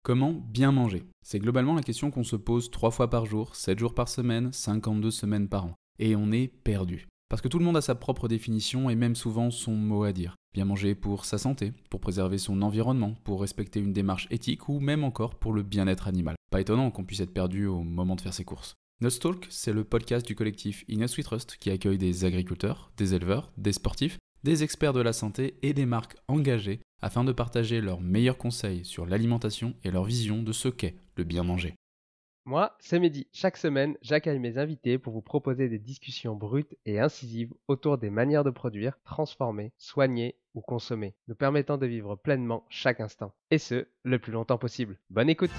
Comment bien manger? C'est globalement la question qu'on se pose 3 fois par jour, 7 jours par semaine, 52 semaines par an. Et on est perdu. Parce que tout le monde a sa propre définition et même souvent son mot à dire. Bien manger pour sa santé, pour préserver son environnement, pour respecter une démarche éthique ou même encore pour le bien-être animal. Pas étonnant qu'on puisse être perdu au moment de faire ses courses. Nutstalk, c'est le podcast du collectif Inus We Trust qui accueille des agriculteurs, des éleveurs, des sportifs, des experts de la santé et des marques engagées afin de partager leurs meilleurs conseils sur l'alimentation et leur vision de ce qu'est le bien manger. Moi, c'est Mehdi. Chaque semaine, j'accueille mes invités pour vous proposer des discussions brutes et incisives autour des manières de produire, transformer, soigner ou consommer, nous permettant de vivre pleinement chaque instant. Et ce, le plus longtemps possible. Bonne écoute!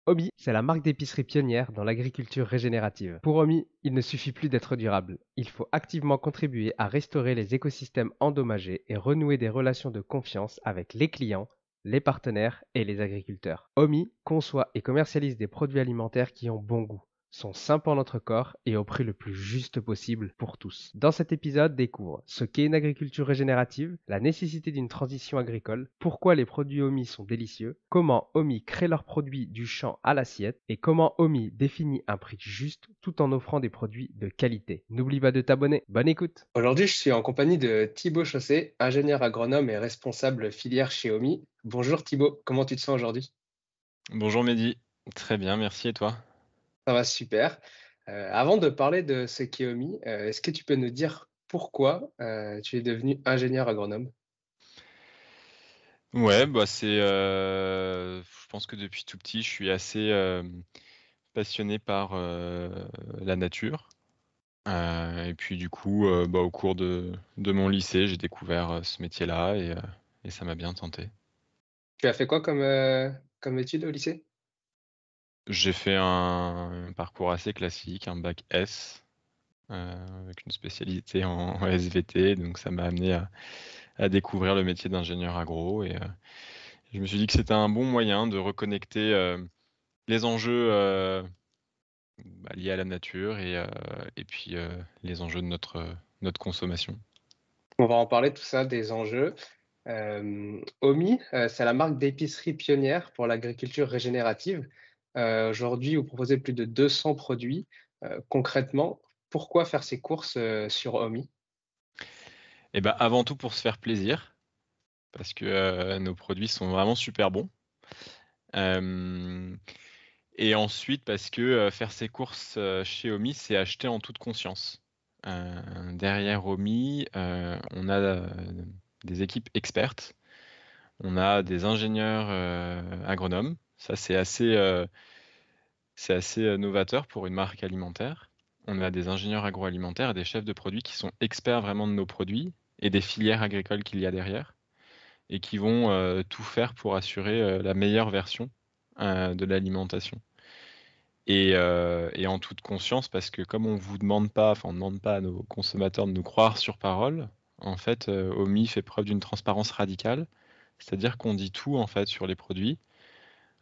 Omi, c'est la marque d'épicerie pionnière dans l'agriculture régénérative. Pour Omi, il ne suffit plus d'être durable. Il faut activement contribuer à restaurer les écosystèmes endommagés et renouer des relations de confiance avec les clients, les partenaires et les agriculteurs. Omi conçoit et commercialise des produits alimentaires qui ont bon goût, sont sains pour notre corps et au prix le plus juste possible pour tous. Dans cet épisode, découvre ce qu'est une agriculture régénérative, la nécessité d'une transition agricole, pourquoi les produits Omi sont délicieux, comment Omi crée leurs produits du champ à l'assiette et comment Omi définit un prix juste tout en offrant des produits de qualité. N'oublie pas de t'abonner. Bonne écoute! Aujourd'hui, je suis en compagnie de Thibaut Chaussé, ingénieur agronome et responsable filière chez Omi. Bonjour Thibaut, comment tu te sens aujourd'hui? Bonjour Mehdi, très bien, merci et toi? Ça va super. Avant de parler de ce qu'est Omi, est-ce que tu peux nous dire pourquoi tu es devenu ingénieur agronome? Ouais, bah, je pense que depuis tout petit, je suis assez, passionné par, la nature, et puis du coup, bah, au cours de mon lycée, j'ai découvert, ce métier-là et ça m'a bien tenté. Tu as fait quoi comme études au lycée? J'ai fait un parcours assez classique, un bac S, avec une spécialité en SVT, donc ça m'a amené à découvrir le métier d'ingénieur agro et je me suis dit que c'était un bon moyen de reconnecter, les enjeux, bah, liés à la nature et puis, les enjeux de notre consommation. On va en parler tout ça, des enjeux. Omi, c'est la marque d'épicerie pionnière pour l'agriculture régénérative. Aujourd'hui, vous proposez plus de 200 produits. Concrètement, pourquoi faire ses courses sur Omi? Et bah, avant tout pour se faire plaisir, parce que, nos produits sont vraiment super bons. Hem Et ensuite parce que, faire ses courses, chez Omi, c'est acheter en toute conscience. Derrière Omi, on a, des équipes expertes, on a des ingénieurs, agronomes. Ça, c'est assez novateur pour une marque alimentaire. On a des ingénieurs agroalimentaires et des chefs de produits qui sont experts vraiment de nos produits et des filières agricoles qu'il y a derrière et qui vont, tout faire pour assurer, la meilleure version, de l'alimentation. Et en toute conscience parce que comme on demande pas à nos consommateurs de nous croire sur parole, en fait, Omi fait preuve d'une transparence radicale. C'est-à-dire qu'on dit tout, en fait, sur les produits.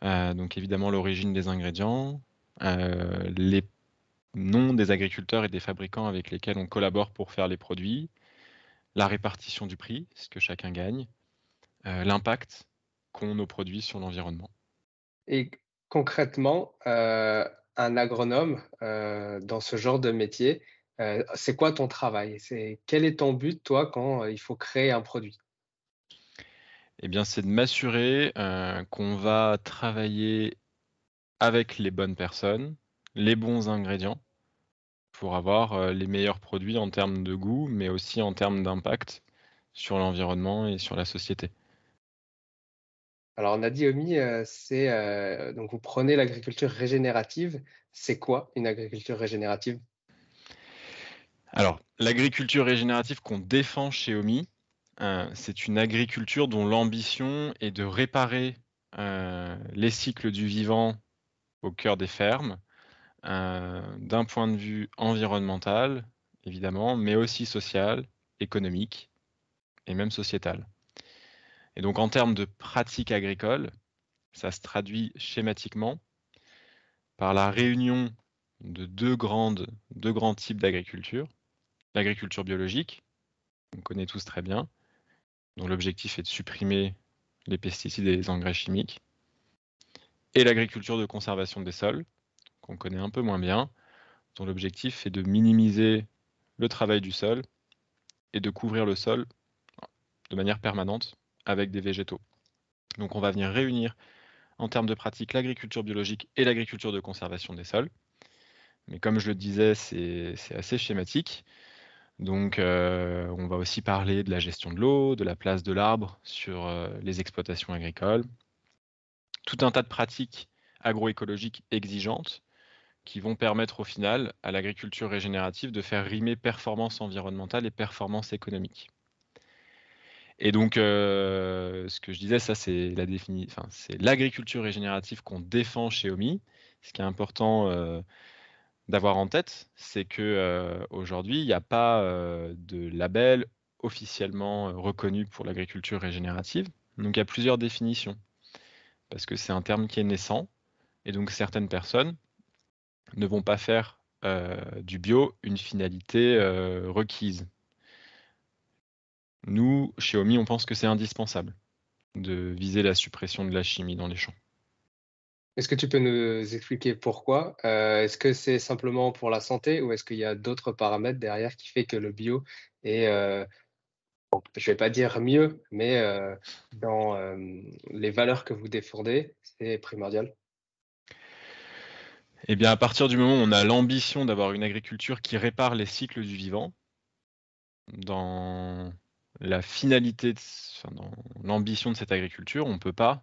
Donc évidemment l'origine des ingrédients, les noms des agriculteurs et des fabricants avec lesquels on collabore pour faire les produits, la répartition du prix, ce que chacun gagne, l'impact qu'ont nos produits sur l'environnement. Et concrètement, un agronome, dans ce genre de métier, c'est quoi ton travail? Quel est ton but, toi, quand, il faut créer un produit? Eh bien, c'est de m'assurer, qu'on va travailler avec les bonnes personnes, les bons ingrédients pour avoir, les meilleurs produits en termes de goût, mais aussi en termes d'impact sur l'environnement et sur la société. Alors on a dit Omi, donc vous prenez l'agriculture régénérative. C'est quoi une agriculture régénérative? Alors, l'agriculture régénérative qu'on défend chez Omi, c'est une agriculture dont l'ambition est de réparer, les cycles du vivant au cœur des fermes, d'un point de vue environnemental, évidemment, mais aussi social, économique et même sociétal. Et donc en termes de pratiques agricoles, ça se traduit schématiquement par la réunion de deux grands types d'agriculture. L'agriculture biologique, qu'on connaît tous très bien, dont l'objectif est de supprimer les pesticides et les engrais chimiques, et l'agriculture de conservation des sols, qu'on connaît un peu moins bien, dont l'objectif est de minimiser le travail du sol et de couvrir le sol de manière permanente avec des végétaux. Donc on va venir réunir en termes de pratique l'agriculture biologique et l'agriculture de conservation des sols. Mais comme je le disais, c'est assez schématique. Donc on va aussi parler de la gestion de l'eau, de la place de l'arbre sur les exploitations agricoles, tout un tas de pratiques agroécologiques exigeantes qui vont permettre au final à l'agriculture régénérative de faire rimer performance environnementale et performance économique. Et donc, ce que je disais, ça c'est c'est l'agriculture régénérative qu'on défend chez OMI. Ce qui est important d'avoir en tête, c'est que aujourd'hui, il n'y a pas de label officiellement reconnu pour l'agriculture régénérative. Donc, il y a plusieurs définitions, parce que c'est un terme qui est naissant, et donc certaines personnes ne vont pas faire du bio une finalité requise. Nous, chez OMI, on pense que c'est indispensable de viser la suppression de la chimie dans les champs. Est-ce que tu peux nous expliquer pourquoi? Est-ce que c'est simplement pour la santé ou est-ce qu'il y a d'autres paramètres derrière qui fait que le bio est, je vais pas dire mieux, mais dans les valeurs que vous défendez, c'est primordial? Eh bien, à partir du moment où on a l'ambition d'avoir une agriculture qui répare les cycles du vivant, dans la finalité, dans l'ambition de cette agriculture, on ne peut pas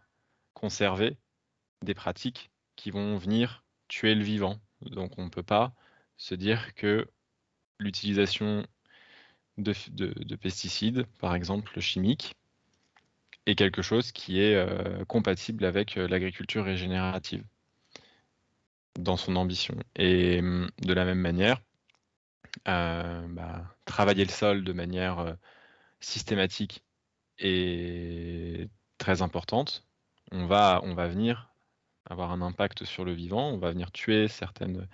conserver des pratiques qui vont venir tuer le vivant. Donc on ne peut pas se dire que l'utilisation de pesticides, par exemple chimiques, est quelque chose qui est compatible avec l'agriculture régénérative dans son ambition. Et de la même manière, travailler le sol de manière systématique et très importante, on va venir avoir un impact sur le vivant, on va venir tuer certaines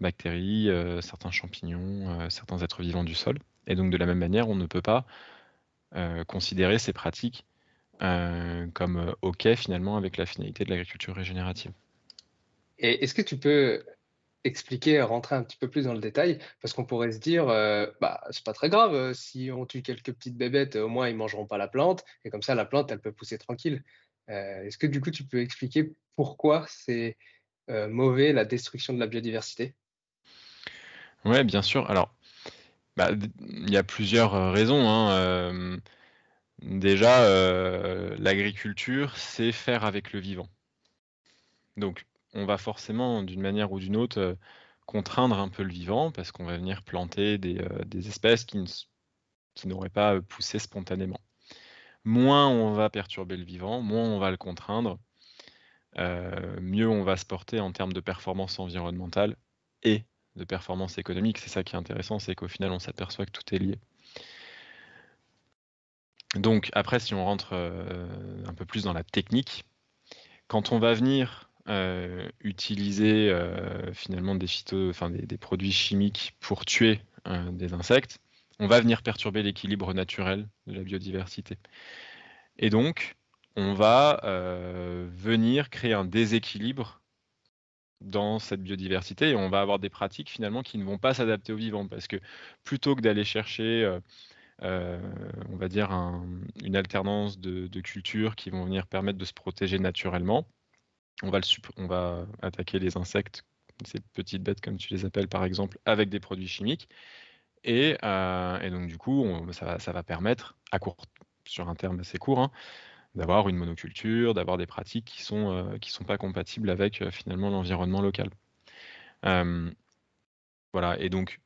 bactéries, certains champignons, certains êtres vivants du sol. Et donc de la même manière, on ne peut pas considérer ces pratiques comme OK finalement avec la finalité de l'agriculture régénérative. Et est-ce que tu peux expliquer, rentrer un petit peu plus dans le détail? Parce qu'on pourrait se dire, bah, c'est pas très grave, si on tue quelques petites bébêtes, au moins ils mangeront pas la plante et comme ça la plante, elle peut pousser tranquille. Est-ce que du coup tu peux expliquer pourquoi c'est, mauvais la destruction de la biodiversité? Ouais, bien sûr. Alors, il y a plusieurs raisons, hein. Déjà, l'agriculture, c'est faire avec le vivant. Donc, on va forcément, d'une manière ou d'une autre, contraindre un peu le vivant parce qu'on va venir planter des espèces qui n'auraient pas poussé spontanément. Moins on va perturber le vivant, moins on va le contraindre, mieux on va se porter en termes de performance environnementale et de performance économique. C'est ça qui est intéressant, c'est qu'au final, on s'aperçoit que tout est lié. Donc après, si on rentre un peu plus dans la technique, quand on va venir utiliser finalement des produits chimiques pour tuer des insectes, on va venir perturber l'équilibre naturel de la biodiversité. Et donc, on va venir créer un déséquilibre dans cette biodiversité et on va avoir des pratiques finalement qui ne vont pas s'adapter aux vivants parce que plutôt que d'aller chercher on va dire une alternance de cultures qui vont venir permettre de se protéger naturellement, on va attaquer les insectes, ces petites bêtes comme tu les appelles par exemple, avec des produits chimiques et donc du coup ça va permettre sur un terme assez court, hein, d'avoir une monoculture, d'avoir des pratiques qui sont pas compatibles avec finalement l'environnement local. Voilà, et donc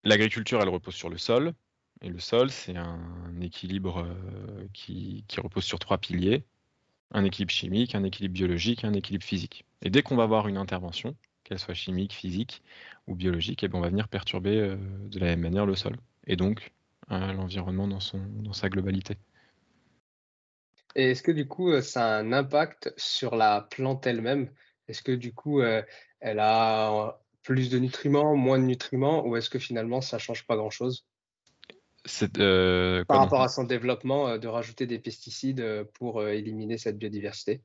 l'agriculture, elle repose sur le sol, et le sol, c'est un équilibre qui repose sur 3 piliers, un équilibre chimique, un équilibre biologique, un équilibre physique. Et dès qu'on va avoir une intervention, qu'elle soit chimique, physique ou biologique, eh bien, on va venir perturber de la même manière le sol, et donc l'environnement dans sa globalité. Et est-ce que du coup, ça a un impact sur la plante elle-même? Est-ce que du coup, elle a plus de nutriments, moins de nutriments ou est-ce que finalement ça change pas grand-chose? Par Comment? rapport à son développement, de rajouter des pesticides, pour, éliminer cette biodiversité?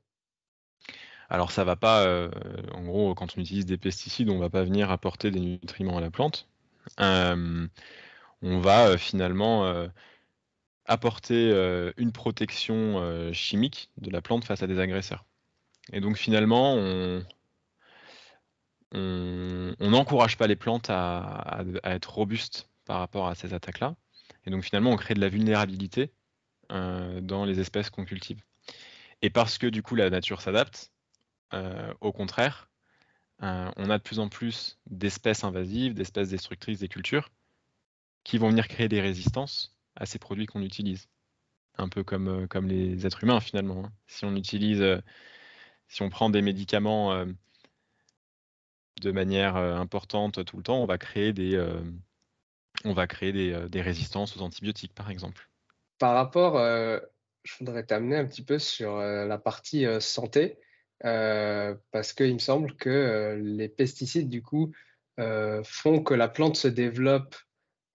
Alors ça va pas, en gros, quand on utilise des pesticides, on va pas venir apporter des nutriments à la plante. Hem, on va, finalement, apporter, une protection, chimique de la plante face à des agresseurs. Et donc finalement, on n'encourage pas les plantes à être robustes par rapport à ces attaques-là. Et donc finalement, on crée de la vulnérabilité, dans les espèces qu'on cultive. Et parce que du coup la nature s'adapte, au contraire, on a de plus en plus d'espèces invasives, d'espèces destructrices des cultures, qui vont venir créer des résistances à ces produits qu'on utilise. Un peu comme les êtres humains finalement, hein. Si on prend des médicaments, de manière, importante tout le temps, on va créer des résistances aux antibiotiques, par exemple. Par rapport, je voudrais t'amener un petit peu sur, la partie, santé, parce qu'il me semble que, les pesticides du coup, font que la plante se développe,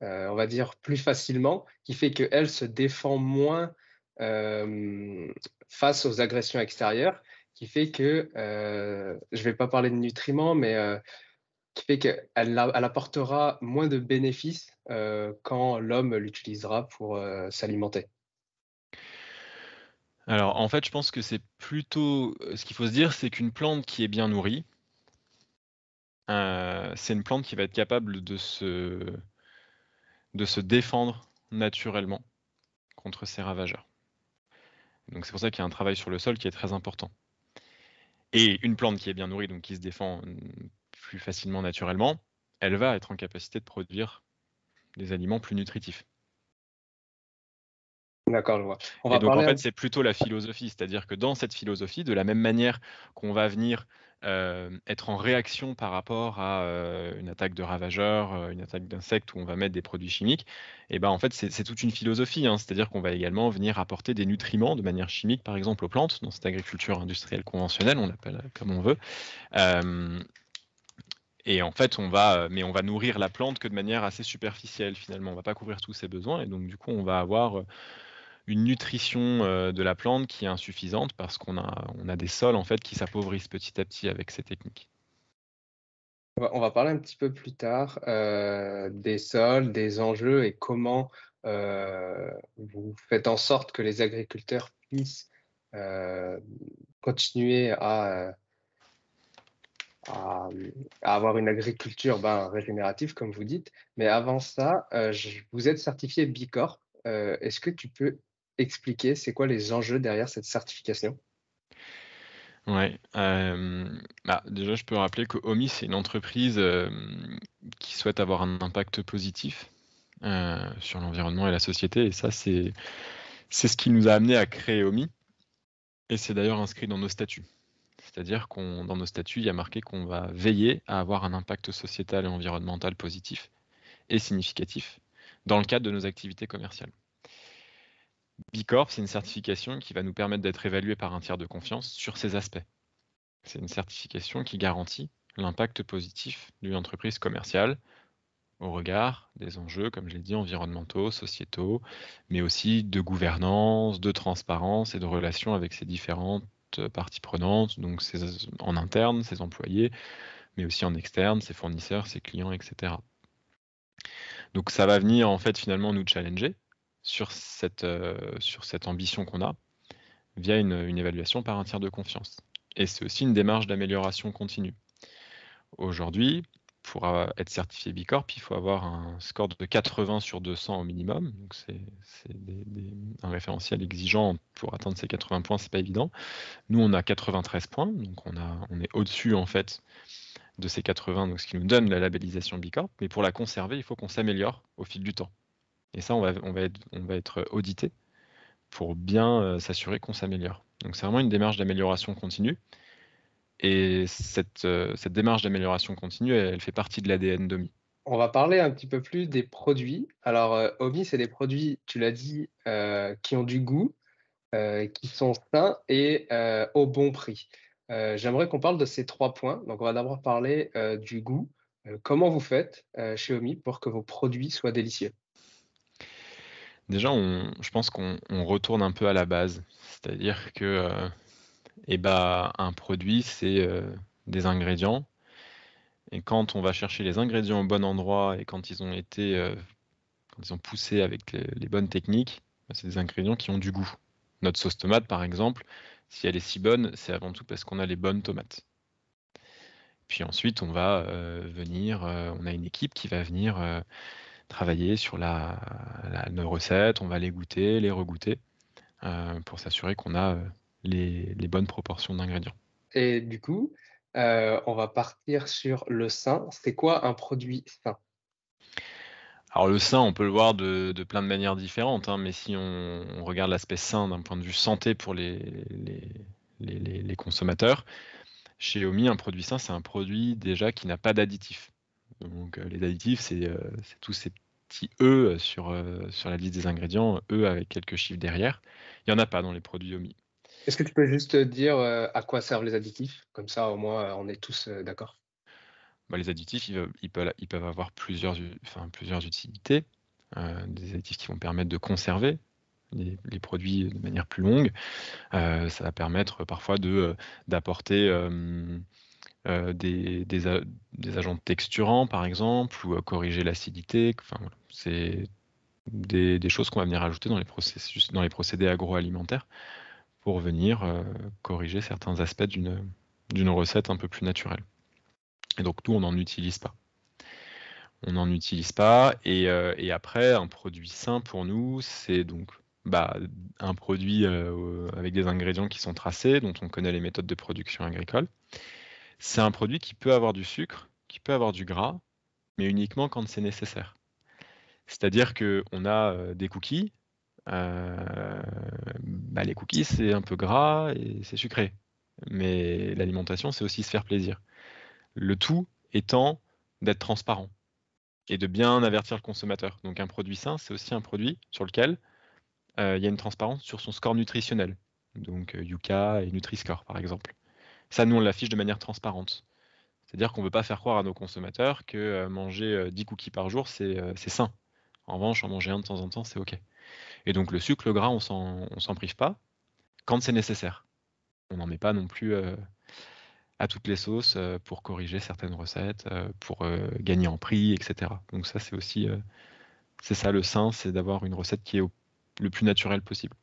on va dire plus facilement, qui fait qu'elle se défend moins, hem, face aux agressions extérieures, qui fait que, je vais pas parler de nutriments, mais, qui fait qu'elle apportera moins de bénéfices, quand l'homme l'utilisera pour, s'alimenter. Alors, en fait, je pense que c'est plutôt, ce qu'il faut se dire, c'est qu'une plante qui est bien nourrie, c'est une plante qui va être capable de se défendre naturellement contre ces ravageurs. Donc c'est pour ça qu'il y a un travail sur le sol qui est très important. Et une plante qui est bien nourrie, donc qui se défend, plus facilement naturellement, elle va être en capacité de produire des aliments plus nutritifs. D'accord, je vois. On Et va donc en parler un fait, c'est plutôt la philosophie, c'est-à-dire que dans cette philosophie, de la même manière qu'on va venir, être en réaction par rapport à, une attaque de ravageurs, une attaque d'insectes où on va mettre des produits chimiques, et ben, en fait, c'est toute une philosophie, hein. C'est-à-dire qu'on va également venir apporter des nutriments de manière chimique, par exemple aux plantes, dans cette agriculture industrielle conventionnelle, on l'appelle, comme on veut. Hem Et en fait, on va nourrir la plante que de manière assez superficielle finalement. On va pas couvrir tous ses besoins et donc du coup, on va avoir, une nutrition, de la plante qui est insuffisante parce qu'on a des sols en fait qui s'appauvrissent petit à petit avec ces techniques. on va parler un petit peu plus tard, des sols, des enjeux et comment, vous faites en sorte que les agriculteurs puissent, heu, continuer à avoir une agriculture, ben, régénérative comme vous dites. Mais avant ça, vous êtes certifié Bicorp. Est-ce que tu peux expliquer c'est quoi les enjeux derrière cette certification? Ouais, bah, déjà je peux rappeler que OMI c'est une entreprise, qui souhaite avoir un impact positif, sur l'environnement et la société et ça c'est ce qui nous a amené à créer OMI et c'est d'ailleurs inscrit dans nos statuts. C'est-à-dire qu'on dans nos statuts, il y a marqué qu'on va veiller à avoir un impact sociétal et environnemental positif et significatif dans le cadre de nos activités commerciales. Bicorp, c'est une certification qui va nous permettre d'être évalués par un tiers de confiance sur ces aspects. C'est une certification qui garantit l'impact positif d'une entreprise commerciale au regard des enjeux, comme je l'ai dit, environnementaux, sociétaux, mais aussi de gouvernance, de transparence et de relations avec ces différentes parties prenantes, donc en interne, ses employés, mais aussi en externe, ses fournisseurs, ses clients, etc. Donc ça va venir en fait finalement nous challenger sur cette ambition qu'on a via une évaluation par un tiers de confiance. Et c'est aussi une démarche d'amélioration continue. Aujourd'hui, pour être certifié Bicorp, il faut avoir un score de 80 sur 200 au minimum. Donc c'est un référentiel exigeant pour atteindre ces 80 points, c'est pas évident. Nous, on a 93 points, donc on est au-dessus en fait de ces 80, donc ce qui nous donne la labellisation Bicorp. Mais pour la conserver, il faut qu'on s'améliore au fil du temps. Et ça, on va être audité pour bien s'assurer qu'on s'améliore. Donc c'est vraiment une démarche d'amélioration continue. Et cette démarche d'amélioration continue, elle fait partie de l'ADN d'OMI. On va parler un petit peu plus des produits. Alors, Omi, c'est des produits, tu l'as dit, qui ont du goût, qui sont sains et au bon prix. J'aimerais qu'on parle de ces 3 points. Donc on va d'abord parler, du goût. Comment vous faites, chez Omi pour que vos produits soient délicieux? Déjà, je pense qu'on retourne un peu à la base. C'est-à-dire que un produit, c'est des ingrédients. Et quand on va chercher les ingrédients au bon endroit et quand ils ont poussé avec les bonnes techniques, c'est des ingrédients qui ont du goût. Notre sauce tomate, par exemple, si elle est si bonne, c'est avant tout parce qu'on a les bonnes tomates. Puis ensuite, on va on a une équipe qui va venir travailler sur nos recettes, on va les goûter, les regoûter, pour s'assurer qu'on a les bonnes proportions d'ingrédients. Et du coup, on va partir sur le sain. C'est quoi un produit sain? Alors le sain, on peut le voir de plein de manières différentes, hein, mais si on regarde l'aspect sain d'un point de vue santé pour les consommateurs, chez Omi, un produit sain, c'est un produit déjà qui n'a pas d'additifs. Donc les additifs, c'est tous ces petits E sur la liste des ingrédients, E avec quelques chiffres derrière. Il n'y en a pas dans les produits Omi. Est-ce que tu peux juste dire, à quoi servent les additifs? Comme ça, au moins, on est tous, d'accord. Les additifs, ils peuvent avoir plusieurs utilités. Des additifs qui vont permettre de conserver les produits de manière plus longue. Ça va permettre parfois d'apporter des agents texturants, par exemple, ou corriger l'acidité. Enfin, voilà. C'est des choses qu'on va venir ajouter dans les procédés agroalimentaires pour venir corriger certains aspects d'une recette un peu plus naturelle. Et donc, nous, on n'en utilise pas. Et après, un produit sain pour nous, c'est donc un produit avec des ingrédients qui sont tracés, dont on connaît les méthodes de production agricole. C'est un produit qui peut avoir du sucre, qui peut avoir du gras, mais uniquement quand c'est nécessaire. C'est-à-dire qu'on a des cookies. Les cookies, c'est un peu gras et c'est sucré. Mais l'alimentation, c'est aussi se faire plaisir. Le tout étant d'être transparent et de bien avertir le consommateur. Donc un produit sain, c'est aussi un produit sur lequel il y a une transparence sur son score nutritionnel. Donc Yuka et Nutri-Score, par exemple. Ça, nous, on l'affiche de manière transparente. C'est-à-dire qu'on ne veut pas faire croire à nos consommateurs que manger 10 cookies par jour, c'est sain. En revanche, en manger un de temps en temps, c'est OK. Et donc le sucre, le gras, on s'en prive pas quand c'est nécessaire. On n'en met pas non plus à toutes les sauces pour corriger certaines recettes, pour gagner en prix, etc. Donc ça, c'est aussi c'est ça le sain, c'est d'avoir une recette qui est le plus naturelle possible.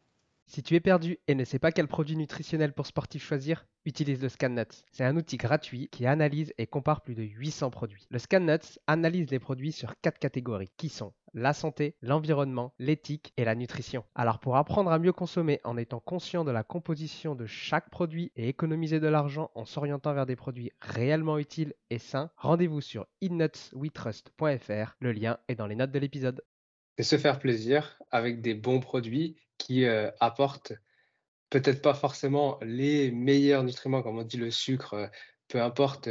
Si tu es perdu et ne sais pas quel produit nutritionnel pour sportif choisir, utilise le ScanNuts. C'est un outil gratuit qui analyse et compare plus de 800 produits. Le ScanNuts analyse les produits sur 4 catégories qui sont la santé, l'environnement, l'éthique et la nutrition. Alors pour apprendre à mieux consommer en étant conscient de la composition de chaque produit et économiser de l'argent en s'orientant vers des produits réellement utiles et sains, rendez-vous sur innutswetrust.fr. Le lien est dans les notes de l'épisode. Et se faire plaisir avec des bons produits qui, apportent peut-être pas forcément les meilleurs nutriments, comme on dit le sucre, peu importe,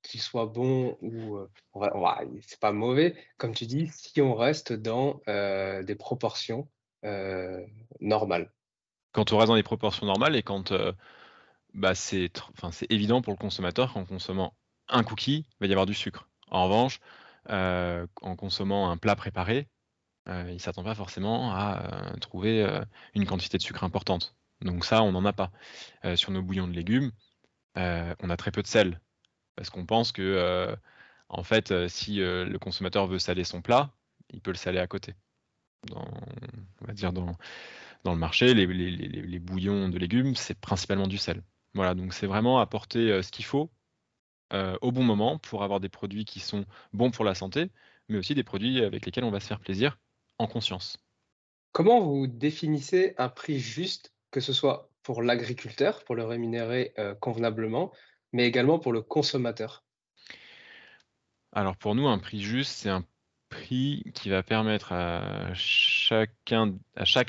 qu'il soit bon ou, c'est pas mauvais, comme tu dis, si on reste dans, des proportions, heu, normales. Quand on reste dans les proportions normales et quand c'est évident pour le consommateur qu'en consommant un cookie, il va y avoir du sucre. En revanche, en consommant un plat préparé, il ne s'attend pas forcément à trouver une quantité de sucre importante. Donc ça, on n'en a pas. Sur nos bouillons de légumes, on a très peu de sel. Parce qu'on pense que, en fait, si le consommateur veut saler son plat, il peut le saler à côté. On va dire dans le marché, les bouillons de légumes, c'est principalement du sel. Voilà, donc c'est vraiment apporter ce qu'il faut au bon moment pour avoir des produits qui sont bons pour la santé, mais aussi des produits avec lesquels on va se faire plaisir en conscience. Comment vous définissez un prix juste, que ce soit pour l'agriculteur, pour le rémunérer, convenablement, mais également pour le consommateur? Alors pour nous, un prix juste, c'est un prix qui va permettre à chaque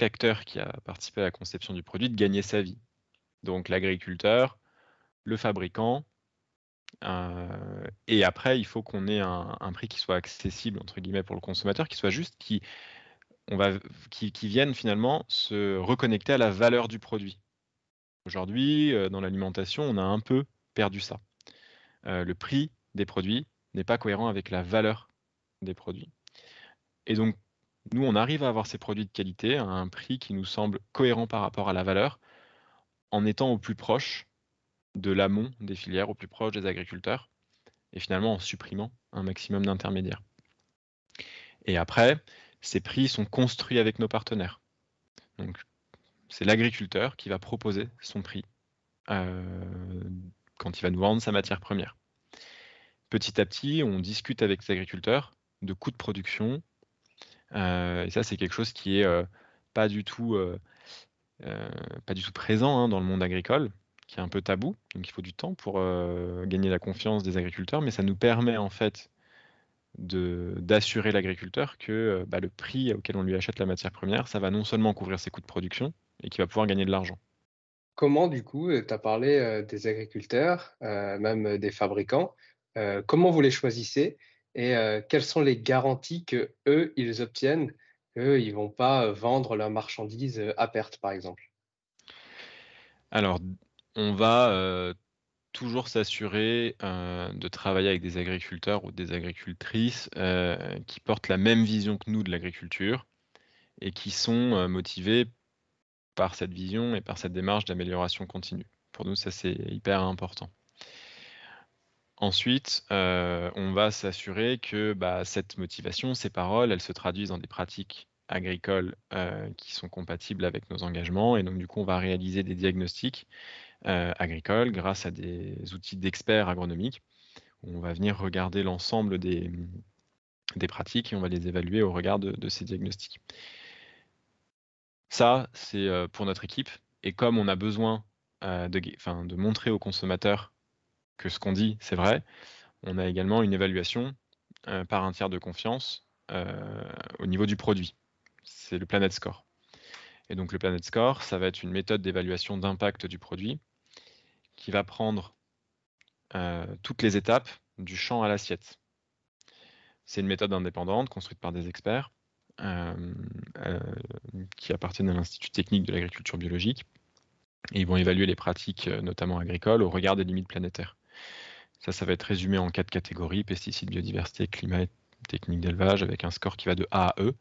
acteur qui a participé à la conception du produit de gagner sa vie. Donc l'agriculteur, le fabricant, et après il faut qu'on ait un prix qui soit accessible entre guillemets pour le consommateur, qui soit juste, qui vienne finalement se reconnecter à la valeur du produit. Aujourd'hui, dans l'alimentation, on a un peu perdu ça. Le prix des produits n'est pas cohérent avec la valeur des produits. Et donc, Nous, on arrive à avoir ces produits de qualité à un prix qui nous semble cohérent par rapport à la valeur, en étant au plus proche de l'amont des filières, au plus proche des agriculteurs, et finalement en supprimant un maximum d'intermédiaires. Et après, ces prix sont construits avec nos partenaires. Donc, c'est l'agriculteur qui va proposer son prix quand il va nous vendre sa matière première. Petit à petit, on discute avec les agriculteurs de coûts de production, et ça, c'est quelque chose qui est pas du tout présent dans le monde agricole, qui est un peu tabou. Donc, il faut du temps pour gagner la confiance des agriculteurs, mais ça nous permet en fait d'assurer l'agriculteur que le prix auquel on lui achète la matière première, ça va non seulement couvrir ses coûts de production, et qu'il va pouvoir gagner de l'argent. Comment du coup, tu as parlé, des agriculteurs, même, des fabricants, comment vous les choisissez et quelles sont les garanties que eux ils obtiennent qu'ils vont pas, vendre leurs marchandises, à perte, par exemple? Alors, on va toujours s'assurer de travailler avec des agriculteurs ou des agricultrices qui portent la même vision que nous de l'agriculture et qui sont motivés par cette vision et par cette démarche d'amélioration continue. Pour nous, ça, c'est hyper important. Ensuite, on va s'assurer que cette motivation, ces paroles, elles se traduisent dans des pratiques agricoles qui sont compatibles avec nos engagements. Et donc, du coup, on va réaliser des diagnostics agricoles grâce à des outils d'experts agronomiques. On va venir regarder l'ensemble des pratiques et on va les évaluer au regard de ces diagnostics. Ça, c'est pour notre équipe. Et comme on a besoin de montrer aux consommateurs que ce qu'on dit, c'est vrai, on a également une évaluation par un tiers de confiance au niveau du produit. C'est le Planet Score. Et donc le Planet Score, ça va être une méthode d'évaluation d'impact du produit qui va prendre toutes les étapes du champ à l'assiette. C'est une méthode indépendante construite par des experts qui appartiennent à l'Institut technique de l'agriculture biologique. Et ils vont évaluer les pratiques, notamment agricoles, au regard des limites planétaires. Ça va être résumé en 4 catégories: pesticides, biodiversité, climat et techniques d'élevage, avec un score qui va de A à E.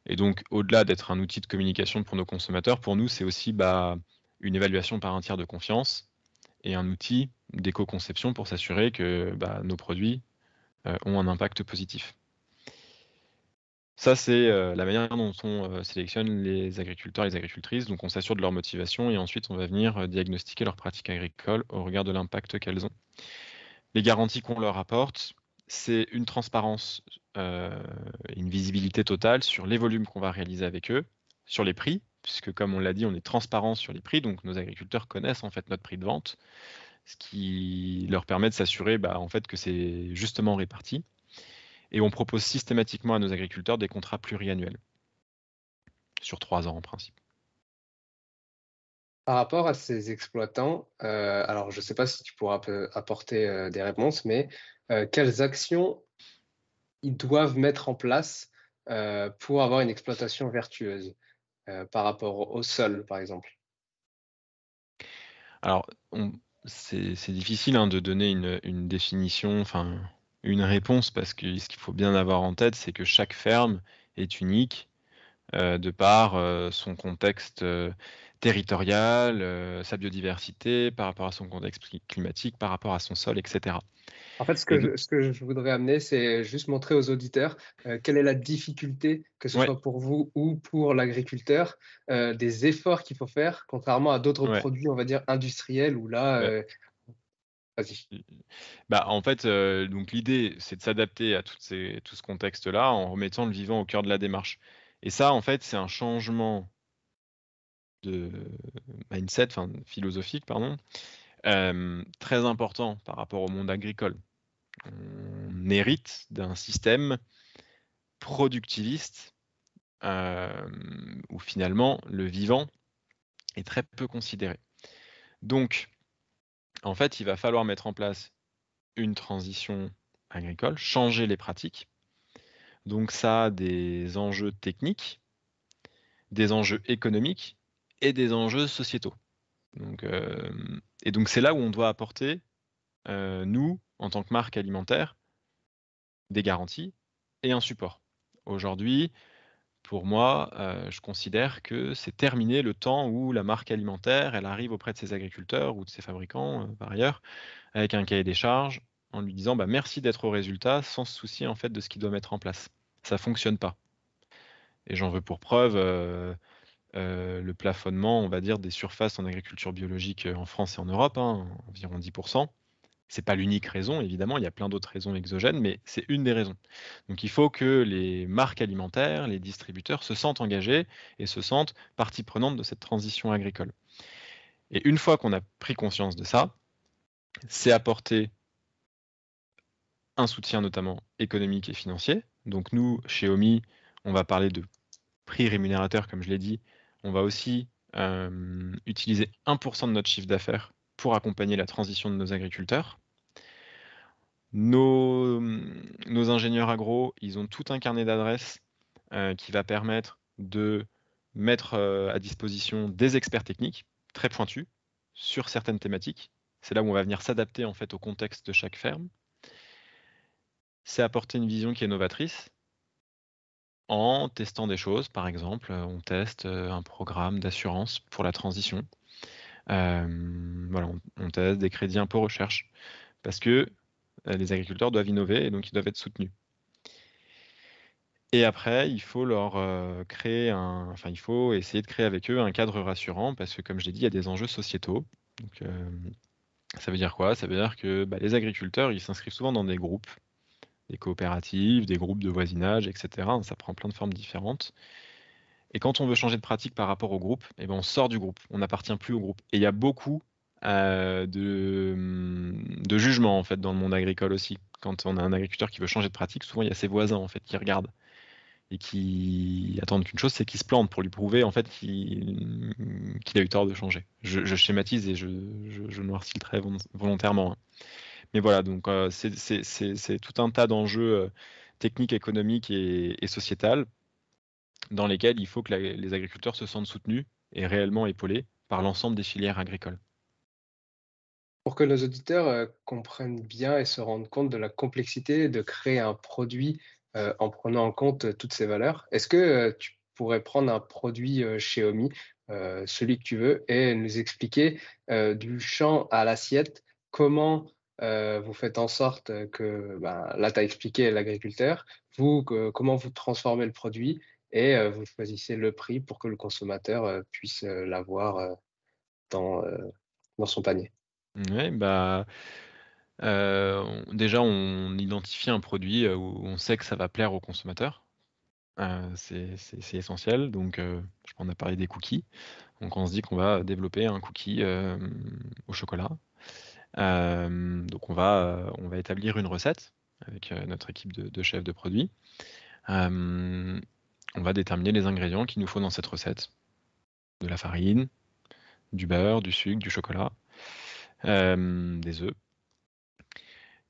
Et donc, au-delà d'être un outil de communication pour nos consommateurs, pour nous, c'est aussi une évaluation par un tiers de confiance et un outil d'éco-conception pour s'assurer que nos produits ont un impact positif. Ça, c'est la manière dont on sélectionne les agriculteurs et les agricultrices. Donc, on s'assure de leur motivation et ensuite, on va venir diagnostiquer leurs pratiques agricoles au regard de l'impact qu'elles ont. Les garanties qu'on leur apporte, c'est une transparence et une visibilité totale sur les volumes qu'on va réaliser avec eux, sur les prix, puisque comme on l'a dit, on est transparent sur les prix, donc nos agriculteurs connaissent en fait notre prix de vente, ce qui leur permet de s'assurer en fait que c'est justement réparti. Et on propose systématiquement à nos agriculteurs des contrats pluriannuels, sur 3 ans en principe. Par rapport à ces exploitants, alors je ne sais pas si tu pourras apporter, des réponses, mais quelles actions ils doivent mettre en place, pour avoir une exploitation vertueuse, par rapport au sol, par exemple? Alors, c'est difficile de donner une définition, enfin une réponse, parce que ce qu'il faut bien avoir en tête, c'est que chaque ferme est unique de par son contexte territorial, sa biodiversité, par rapport à son contexte climatique, par rapport à son sol, etc. En fait, ce Et que je voudrais amener, c'est juste montrer aux auditeurs, quelle est la difficulté, que ce ouais, soit pour vous ou pour l'agriculteur, des efforts qu'il faut faire, contrairement à d'autres ouais. produits, on va dire industriels où là, Bah, vas-y. en fait, donc l'idée, c'est de s'adapter à tout ce contexte-là en remettant le vivant au cœur de la démarche. Et ça, en fait, c'est un changement de mindset, enfin philosophique, pardon, très important par rapport au monde agricole. On hérite d'un système productiviste où finalement le vivant est très peu considéré. Donc, en fait, il va falloir mettre en place une transition agricole, changer les pratiques. Donc ça a des enjeux techniques, des enjeux économiques et des enjeux sociétaux. Donc, et donc c'est là où on doit apporter, nous, en tant que marque alimentaire, des garanties et un support. Aujourd'hui, pour moi, je considère que c'est terminé le temps où la marque alimentaire, elle arrive auprès de ses agriculteurs ou de ses fabricants, par ailleurs, avec un cahier des charges, en lui disant: «Bah, merci d'être au résultat», sans se soucier, en fait, de ce qu'il doit mettre en place. Ça fonctionne pas et j'en veux pour preuve, le plafonnement, on va dire, des surfaces en agriculture biologique, en France et en Europe, hein, environ 10. C'est pas l'unique raison, évidemment, il y a plein d'autres raisons exogènes, mais c'est une des raisons. Donc il faut que les marques alimentaires, les distributeurs se sentent engagés et se sentent partie prenante de cette transition agricole. Et une fois qu'on a pris conscience de ça, c'est apporter un soutien notamment économique et financier. Donc nous, chez OMI, on va parler de prix rémunérateur, comme je l'ai dit. On va aussi utiliser 1% de notre chiffre d'affaires pour accompagner la transition de nos agriculteurs. Nos ingénieurs agro, ils ont tout un carnet d'adresses qui va permettre de mettre à disposition des experts techniques très pointus sur certaines thématiques. C'est là où on va venir s'adapter en fait au contexte de chaque ferme. C'est apporter une vision qui est novatrice en testant des choses. Par exemple, on teste un programme d'assurance pour la transition. Voilà, on teste des crédits impôt recherche parce que les agriculteurs doivent innover et donc ils doivent être soutenus. Et après, il faut leur il faut essayer de créer avec eux un cadre rassurant parce que, comme je l'ai dit, il y a des enjeux sociétaux. Donc, ça veut dire quoi? Ça veut dire que les agriculteurs, ils s'inscrivent souvent dans des groupes, des coopératives, des groupes de voisinage, etc. Ça prend plein de formes différentes. Et quand on veut changer de pratique par rapport au groupe, eh ben, on sort du groupe, on n'appartient plus au groupe. Et il y a beaucoup de jugement en fait dans le monde agricole aussi. Quand on a un agriculteur qui veut changer de pratique, souvent il y a ses voisins en fait qui regardent et qui attendent qu'une chose, c'est qu'il se plante pour lui prouver en fait qu'il a eu tort de changer. Je schématise et je noircis le trait volontairement, hein. Mais voilà, donc c'est tout un tas d'enjeux techniques, économiques et sociétales dans lesquels il faut que les agriculteurs se sentent soutenus et réellement épaulés par l'ensemble des filières agricoles. Pour que nos auditeurs comprennent bien et se rendent compte de la complexité de créer un produit en prenant en compte toutes ces valeurs, est-ce que tu pourrais prendre un produit Xiaomi, celui que tu veux, et nous expliquer du champ à l'assiette comment vous faites en sorte que, ben, là tu as expliqué l'agriculteur, comment vous transformez le produit et vous choisissez le prix pour que le consommateur puisse l'avoir dans, euh, dans son panier. Ouais, déjà on identifie un produit, où on sait que ça va plaire aux consommateurs. C'est essentiel. Donc, on a parlé des cookies. Donc on se dit qu'on va développer un cookie, au chocolat. Donc on va établir une recette avec, notre équipe de chefs de produits. Hem, on va déterminer les ingrédients qu'il nous faut dans cette recette. De la farine, du beurre, du sucre, du chocolat, des œufs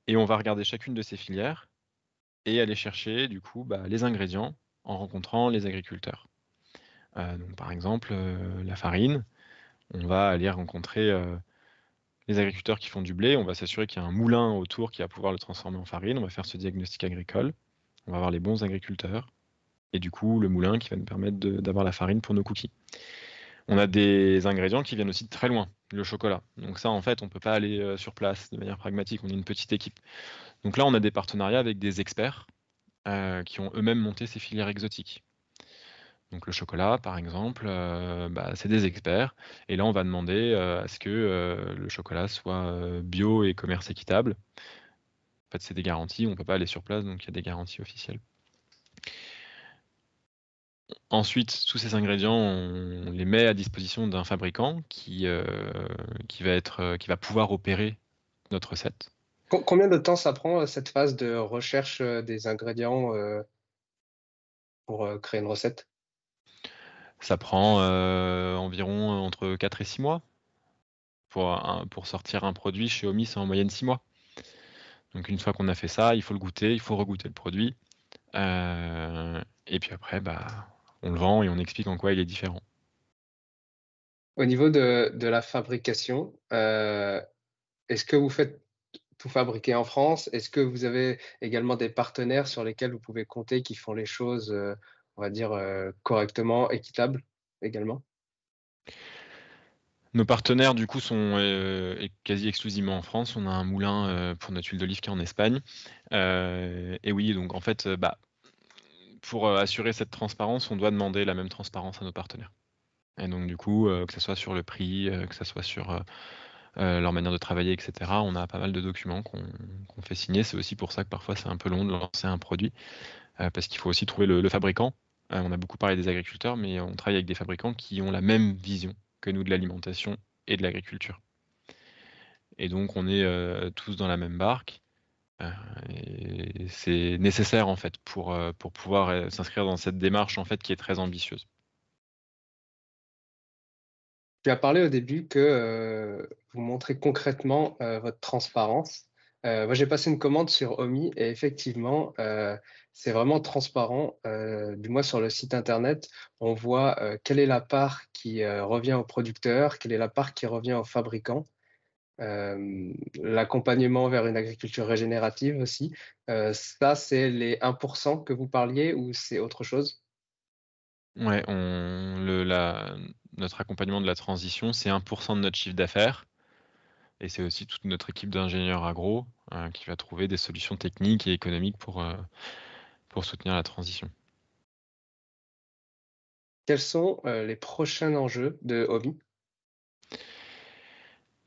et on va regarder chacune de ces filières et aller chercher du coup, les ingrédients en rencontrant les agriculteurs. Donc par exemple, la farine, on va aller rencontrer, les agriculteurs qui font du blé, on va s'assurer qu'il y a un moulin autour qui va pouvoir le transformer en farine, on va faire ce diagnostic agricole, on va avoir les bons agriculteurs et du coup le moulin qui va nous permettre d'avoir la farine pour nos cookies. On a des ingrédients qui viennent aussi de très loin, le chocolat. Donc ça en fait on peut pas aller, sur place de manière pragmatique, on est une petite équipe. Donc là on a des partenariats avec des experts, qui ont eux-mêmes monté ces filières exotiques. Donc le chocolat, par exemple, c'est des experts et là, on va demander, à ce que, le chocolat soit, bio et commerce équitable. En fait, c'est des garanties, on peut pas aller sur place, donc il y a des garanties officielles. Ensuite, tous ces ingrédients, on les met à disposition d'un fabricant qui va pouvoir opérer notre recette. Combien de temps ça prend, cette phase de recherche, des ingrédients, pour, créer une recette? Ça prend, environ, entre 4 et 6 mois. Pour sortir un produit chez Omi, c'est en moyenne 6 mois. Donc une fois qu'on a fait ça, il faut le goûter, il faut regoûter le produit, et puis après, on le vend et on explique en quoi il est différent. Au niveau de la fabrication, est-ce que vous faites tout fabriquer en France? Est-ce que vous avez également des partenaires sur lesquels vous pouvez compter qui font les choses, on va dire, correctement, équitable également? Nos partenaires, du coup, sont quasi exclusivement en France. On a un moulin pour notre huile d'olive qui est en Espagne. Et oui, donc en fait, pour assurer cette transparence, on doit demander la même transparence à nos partenaires. Et donc, du coup, que ce soit sur le prix, que ce soit sur leur manière de travailler, etc., on a pas mal de documents qu'on fait signer. C'est aussi pour ça que parfois c'est un peu long de lancer un produit, parce qu'il faut aussi trouver le fabricant. On a beaucoup parlé des agriculteurs, mais on travaille avec des fabricants qui ont la même vision que nous de l'alimentation et de l'agriculture. Et donc on est tous dans la même barque. Et c'est nécessaire en fait pour pouvoir s'inscrire dans cette démarche en fait qui est très ambitieuse. Tu as parlé au début que, vous montrez concrètement, votre transparence. Moi, j'ai passé une commande sur Omi et effectivement, c'est vraiment transparent, du moins sur le site internet. On voit, quelle est la part qui, revient au producteur, quelle est la part qui revient au fabricant. L'accompagnement vers une agriculture régénérative aussi. Ça, c'est les 1 que vous parliez ou c'est autre chose? Ouais, notre accompagnement de la transition, c'est 1 de notre chiffre d'affaires et c'est aussi toute notre équipe d'ingénieurs agro, qui va trouver des solutions techniques et économiques pour soutenir la transition. Quels sont, les prochains enjeux de Omi?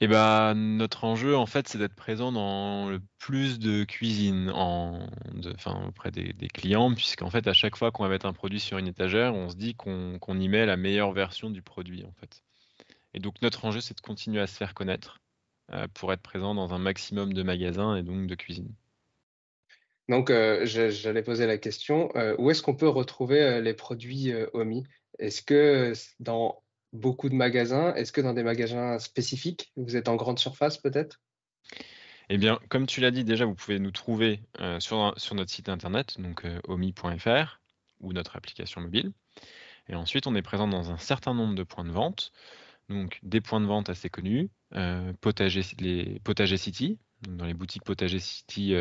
Et bah, notre enjeu, en fait, c'est d'être présent dans le plus de cuisines auprès des clients, puisqu'en fait, à chaque fois qu'on va mettre un produit sur une étagère, on se dit qu'on y met la meilleure version du produit, en fait. Et donc notre enjeu, c'est de continuer à se faire connaître, pour être présent dans un maximum de magasins et donc de cuisines. Donc, j'allais poser la question, où est-ce qu'on peut retrouver, les produits, Omi? Est-ce que dans beaucoup de magasins? Est-ce que dans des magasins spécifiques? Vous êtes en grande surface peut-être? Eh bien, comme tu l'as dit, déjà, vous pouvez nous trouver, sur notre site internet, donc omi.fr ou notre application mobile. Et ensuite, on est présent dans un certain nombre de points de vente. Donc des points de vente assez connus, les Potager City, donc dans les boutiques Potager City,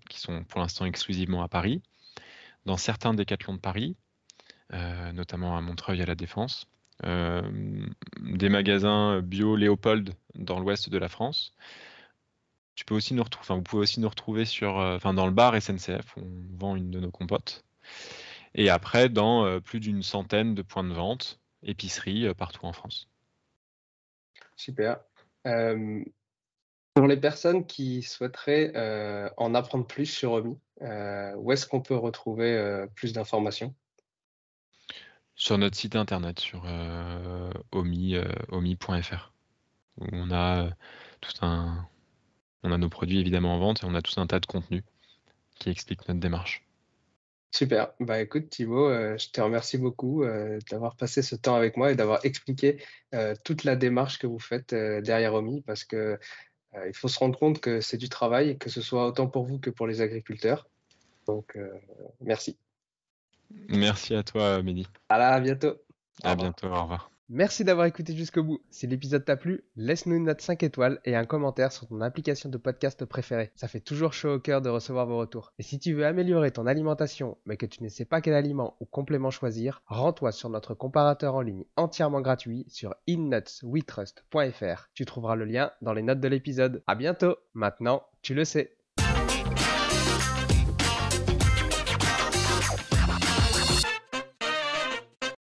qui sont pour l'instant exclusivement à Paris, dans certains Décathlons de Paris, notamment à Montreuil à La Défense, des magasins bio Léopold dans l'ouest de la France. Vous pouvez aussi nous retrouver dans le bar SNCF, où on vend une de nos compotes. Et après, dans plus d'une centaine de points de vente, épiceries, partout en France. Super. Pour les personnes qui souhaiteraient, en apprendre plus sur Omi, où est-ce qu'on peut retrouver, plus d'informations? Sur notre site internet, sur omi.fr, où on a nos produits évidemment en vente et on a tout un tas de contenus qui expliquent notre démarche. Super. Bah, écoute Thibaut, je te remercie beaucoup, d'avoir passé ce temps avec moi et d'avoir expliqué, toute la démarche que vous faites, derrière Omi parce que, il faut se rendre compte que c'est du travail, que ce soit autant pour vous que pour les agriculteurs. Donc, merci. Merci à toi, Mehdi. À bientôt. Au À revoir. bientôt, au revoir. Merci d'avoir écouté jusqu'au bout. Si l'épisode t'a plu, laisse-nous une note 5 étoiles et un commentaire sur ton application de podcast préférée. Ça fait toujours chaud au cœur de recevoir vos retours. Et si tu veux améliorer ton alimentation, mais que tu ne sais pas quel aliment ou complément choisir, rends-toi sur notre comparateur en ligne entièrement gratuit sur innutswetrust.fr. Tu trouveras le lien dans les notes de l'épisode. À bientôt. Maintenant, tu le sais.